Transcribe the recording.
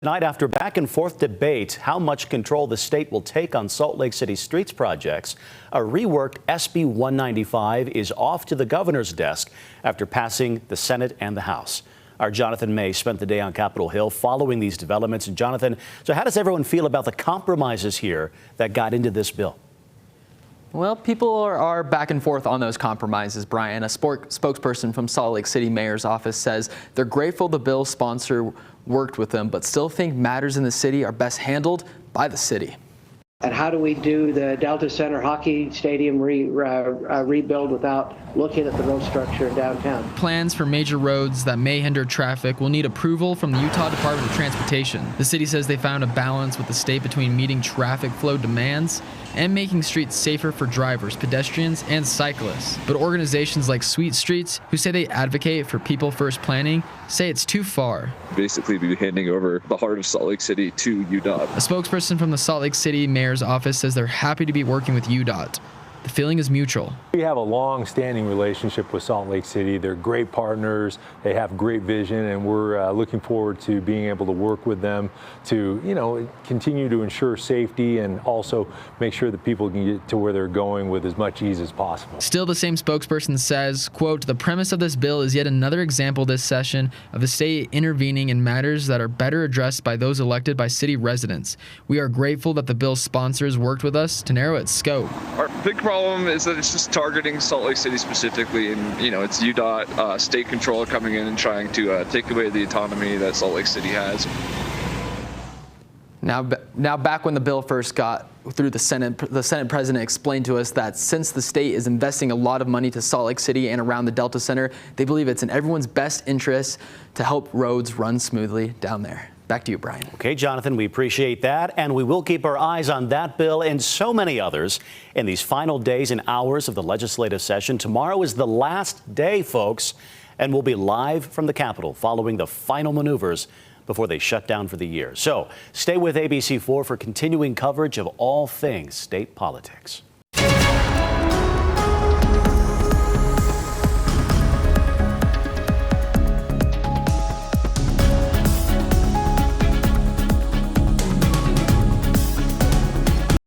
Tonight, after back and forth debate how much control the state will take on Salt Lake City streets projects, a reworked SB 195 is off to the governor's desk after passing the Senate and the House. Our Jonathan May spent the day on Capitol Hill following these developments. And Jonathan, so how does everyone feel about the compromises here that got into this bill? Well, people are back and forth on those compromises, Brian. A spokesperson from Salt Lake City Mayor's office says they're grateful the bill's sponsor worked with them, but still think matters in the city are best handled by the city. And how do we do the Delta Center hockey stadium rebuild without looking at the road structure in downtown? Plans for major roads that may hinder traffic will need approval from the Utah Department of Transportation. The city says they found a balance with the state between meeting traffic flow demands and making streets safer for drivers, pedestrians, and cyclists. But organizations like Sweet Streets, who say they advocate for people-first planning, say it's too far. Basically be handing over the heart of Salt Lake City to UDOT. A spokesperson from the Salt Lake City Mayor's office says they're happy to be working with UDOT. The feeling is mutual. We have a long-standing relationship with Salt Lake City. They're great partners. They have great vision, and we're looking forward to being able to work with them to, continue to ensure safety and also make sure that people can get to where they're going with as much ease as possible. Still, the same spokesperson says, quote, "The premise of this bill is yet another example this session of the state intervening in matters that are better addressed by those elected by city residents. We are grateful that the bill's sponsors worked with us to narrow its scope." Our big problem is that it's just targeting Salt Lake City specifically, and it's UDOT state control coming in and trying to take away the autonomy that Salt Lake City has. Now back when the bill first got through the Senate president explained to us that since the state is investing a lot of money to Salt Lake City and around the Delta Center, they believe it's in everyone's best interest to help roads run smoothly down there. Back to you, Brian. Okay, Jonathan, we appreciate that, and we will keep our eyes on that bill and so many others in these final days and hours of the legislative session. Tomorrow is the last day, folks, and we'll be live from the Capitol following the final maneuvers before they shut down for the year. So stay with ABC4 for continuing coverage of all things state politics.